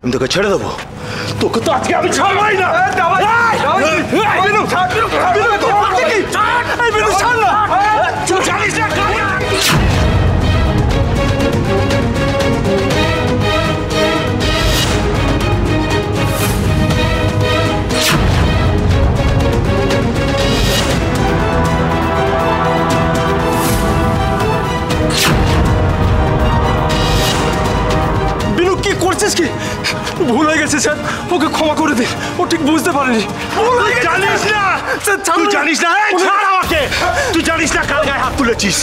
আমি তোকে ছেড়ে দেবো, তোকে তো আজকে আমি ছাড়বই না। জানিস না কি করছিস? কি ভুল হয়ে গেছে স্যার, ওকে ক্ষমা করে দে, ও ঠিক বুঝতে পারেনি। জানিস না তুই জানিস না, ছাড় আমাকে। তুই জানিস না কার গায়ে হাত তুলেছিস।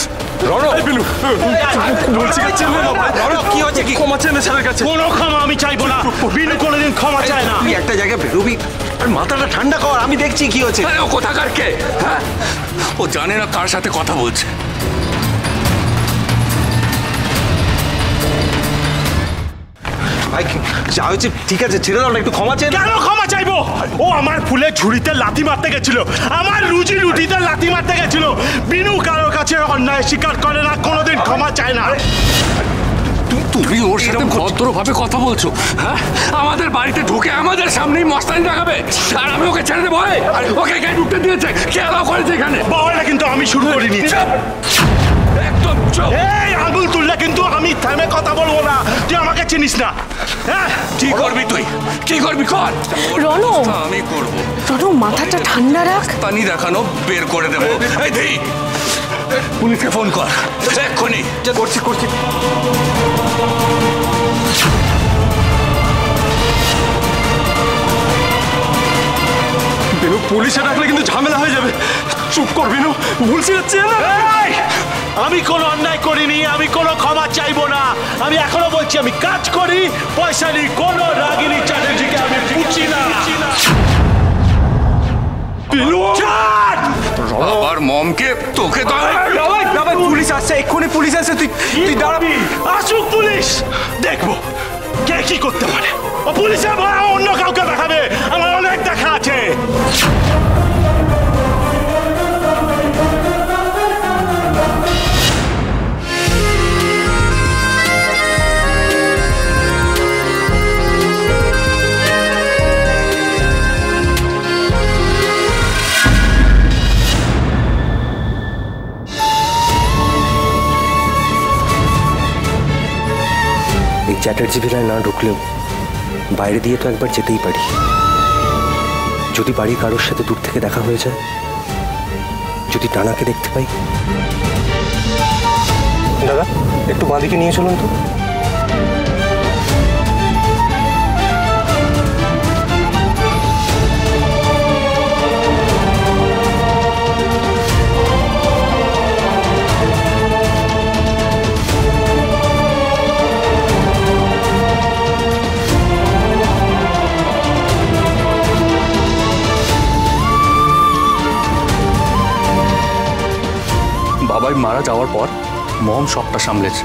কি হচ্ছে? কি ক্ষমা চাই না স্যারের কাছে? কোনো ক্ষমা আমি চাইবো না। বিনু কোনোদিন ক্ষমা চায় না। তুই একটা জায়গায় বেরোবি, মাথাটা ঠান্ডা কর, আমি দেখছি কি হচ্ছে। ও কোথাকার কে? হ্যাঁ, ও জানে না কার সাথে কথা বলছে। ভাই যা হয়েছে ঠিক আছে, ছেড়ে দাও না, একটু ক্ষমা চাই। কেন ক্ষমা চাইবো? ও আমার ফুলের ঝুড়িতে লাথি মারতে গেছিল, আমার রুটিতে লাথি মারতে গেছিল। বিনু কারোর কাছে অন্যায় স্বীকার করে না, কোনোদিন ক্ষমা চায় না। তুমি ওর সাথে ভদ্রভাবে কথা বলছো? হ্যাঁ, আমাদের বাড়িতে ঢুকে আমাদের সামনেই মস্তানি দেখাবে, আর আমি ওকে ছেড়ে দেবো? ওকে কে ঢুকতে দিয়েছে? কে অ্যালাউ করেছে এখানে? বাবাটা কিন্তু আমি শুরু করিনি। একদম চুপ। এই আঙুল তুললে কিন্তু আমি থেমে কথা বলবো না। তুই আমাকে চিনিস না। হ্যাঁ, কি করবি তুই? কি করবি কর। রনো, আমি করব। রনো মাথাটা ঠান্ডা রাখ। পানি দেখানো বের করে দেবো। এই ধি, পুলিশকে ফোন কর এক্ষুনি। করছি। বিনু, পুলিশে ডাকলে কিন্তু ঝামেলা হয়ে যাবে। চুপ কর বিনু, ভুল শিখাচ্ছে না। আমি কোনো অন্যায় করিনি, আমি কোনো ক্ষমা চাইবো না। আমি এখনো বলছি, আমি কাজ করি, পয়সা নিই। কোনো রাগিনী চ্যাটার্জিকে আমি বুঝছি না। বিনু, বাবার মমকে তোকে তো পুলিশ আসছে, এক্ষুনি পুলিশ আসছে। তুই দাঁড়াবি। আসুক পুলিশ, দেখবো কে কি করতে পারে। ও পুলিশের ভয় অন্য কাউকে দেখাবে, আমার অনেক দেখা আছে। এই চ্যাটার্জি ভিলায় না ঢুকলেও বাইরে দিয়ে তো একবার যেতেই পারি। যদি বাড়ির কারোর সাথে দূর থেকে দেখা হয়ে যায়, যদি টানাকে দেখতে পাই। দাদা, একটু বাঁদিকে নিয়ে চলুন তো। বাবাই মারা যাওয়ার পর মম সবটা সামলেছে,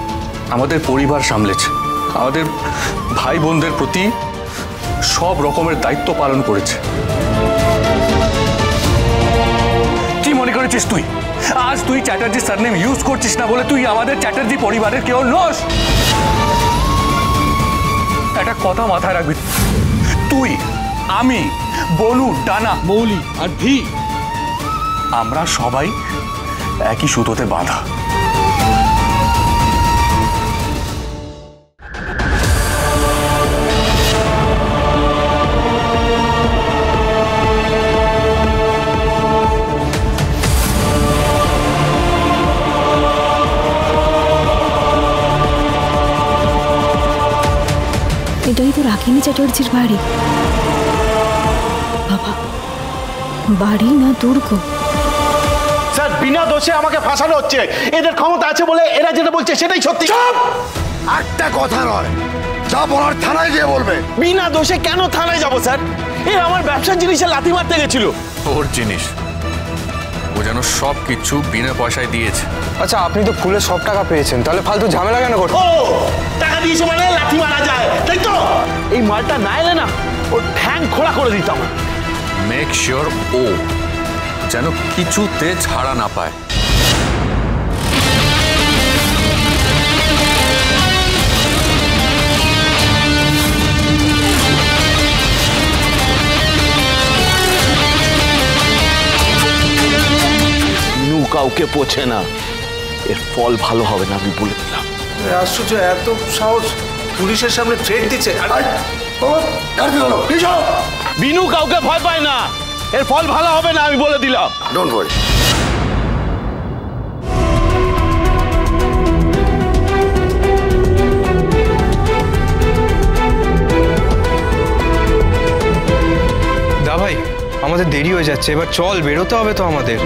আমাদের পরিবার সামলেছে, আমাদের ভাই বোনদের প্রতি সব রকমের দায়িত্ব পালন করেছে। কি মনে করেছিস তুই? আজ তুই চ্যাটার্জি সারনেম ইউজ করছিস না বলে তুই আমাদের চ্যাটার্জি পরিবারের কেউ নস। একটা কথা মাথায় রাখবি, তুই, আমি, বনু, ডানা, মৌলি আর ভি, আমরা সবাই একই সুতোতে বাঁধা। এটাই তো রাগিনী চ্যাটার্জির বাড়ি। বাবা, বাড়ি না দুর্গ? স্যার, বিনা দোষে আমাকে ফাঁসানো হচ্ছে। এদের ক্ষমতা আছে বলে এরা যেটা বলছে সেটাই সত্যি। একটা কথা নয়, যা বলার থানায় গিয়ে বলবে। বিনা দোষে কেন থানায় যাব স্যার? এ আমার ব্যবসার জিনিসে লাথি মারতে গেছিল। ওর জিনিস, ও যেন সব কিছু বিনা পয়সায় দিয়েছে। আচ্ছা, আপনি তো ফুলের সব টাকা পেয়েছেন, তাহলে ফালতু ঝামেলা কেন করছেন? ও টাকা দিয়েছে মানে লাথি মারা যায়, তাই তো? এই মালটা না এলে না ওর ঠ্যাং খোলা করে দিতাম। মেক শিওর ও যেন কিছুতে ছাড়া না পায়। কাউকে পোছে না। এর ফল ভালো হবে না, আমি বলে দিলাম। আশ্চর্য, এত সাহস! পুলিশের সামনে থ্রেট দিচ্ছে। বিনু কাউকে ভয় পায় না, এর ফল ভালো হবে না, আমি বলে দিলাম। Don't worry. দা ভাই, আমাদের দেরি হয়ে যাচ্ছে, এবার চল, বেরোতে হবে তো আমাদের।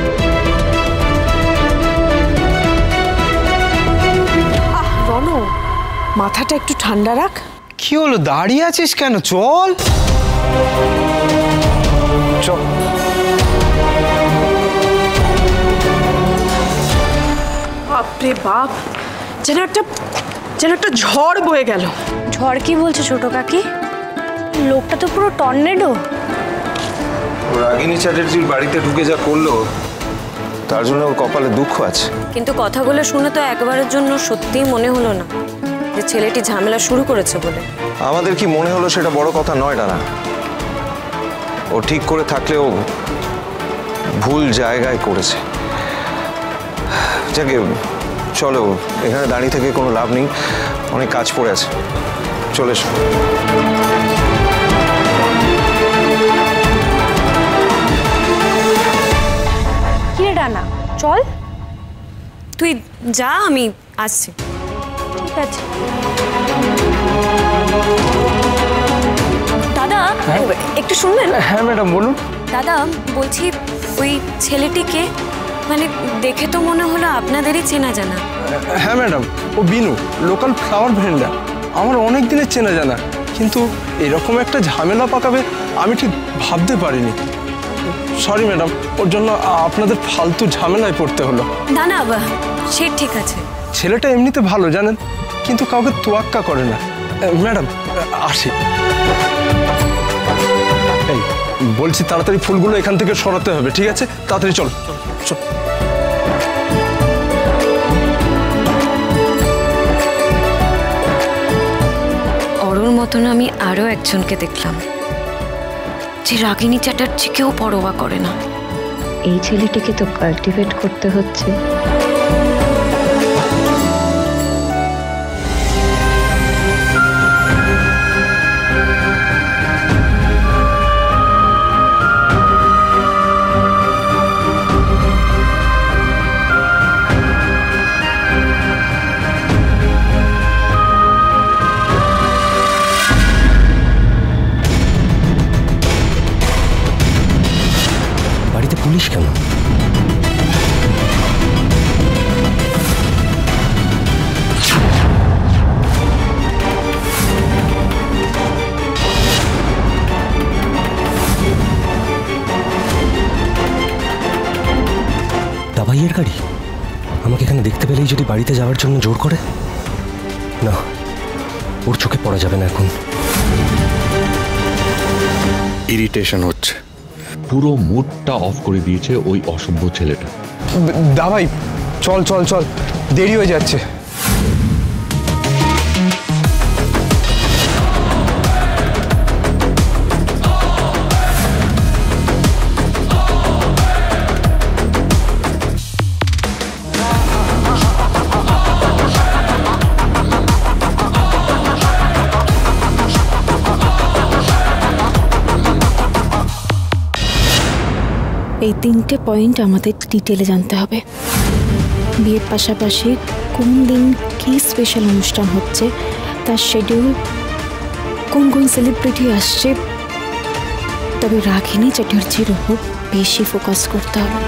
রণ, মাথাটা একটু ঠান্ডা রাখ। কি হলো, দাঁড়িয়ে আছিস কেন? চল চল। বাপরে বাপ, যেন একটা ঝড় বয়ে গেল। ঝড় কি বলছো ছোট কাকি? লোকটা তো পুরো টর্নেডো। রাগিনী চ্যাটার্জির বাড়িতে ঢুকে যা করলো, তার জন্য ওর কপালে দুঃখ আছে। কিন্তু কথাগুলো শুনে তো একবারের জন্য সত্যিই মনে হলো না যে ছেলেটি ঝামেলা শুরু করেছে বলে। আমাদের কি মনে হলো সেটা বড় কথা নয় ডানা। ও ঠিক করে থাকলেও ভুল জায়গায় করেছে। যাকে চলো, এখানে দাঁড়িয়ে থেকে কোনো লাভ নেই, অনেক কাজ পড়ে আছে। চলে এসো। কিরে ডানা, চল। তুই যা, আমি আসছি। ঠিক আছে দাদা, একটু শুনবেন? হ্যাঁ ম্যাডাম, বলুন। দাদা বলছি, ওই ছেলেটিকে মানে দেখে তো মনে হলো আপনাদেরই চেনা জানা। হ্যাঁ ম্যাডাম, ও বিনু, লোকাল ফ্লাওয়ার ভেন্ডার। আমার অনেক দিনের চেনা জানা, কিন্তু এরকম একটা ঝামেলা পাকাবে আমি ঠিক ভাবতে পারিনি। সরি ম্যাডাম, ওর জন্য আপনাদের ফালতু ঝামেলায় পড়তে হলো। না না, সে ঠিক আছে। ছেলেটা এমনিতে ভালো জানেন, কিন্তু কাউকে তোয়াক্কা করে না। ম্যাডাম আসি। এই বলছি, তাড়াতাড়ি ফুলগুলো এখান থেকে সরাতে হবে, ঠিক আছে? তাড়াতাড়ি চল চল। অরুর মতন আমি আরও একজনকে দেখলাম, যে রাগিনী চ্যাটার্জিকেও পরোয়া করে না। এই ছেলেটিকে তো কাল্টিভেট করতে হচ্ছে। বাড়িতে পুলিশ কেন? দাবাইয়ের গাড়ি আমাকে এখানে দেখতে পেলেই যদি বাড়িতে যাওয়ার জন্য জোর করে, না, ওর চোখে পড়া যাবে না এখন। ইরিটেশন হচ্ছে, পুরো মুডটা অফ করে দিয়েছে ওই অসভ্য ছেলেটা। দাবাই, চল চল চল, দেরি হয়ে যাচ্ছে। এই 3টে পয়েন্ট আমাদের ডিটেলে জানতে হবে। বিয়ের পাশাপাশি কোন দিন কি স্পেশাল অনুষ্ঠান হচ্ছে, তার শিডিউল, কোন কোন সেলিব্রিটি আসছে। তবে রাগিনী চ্যাটার্জির উপর বেশি ফোকাস করতে হবে।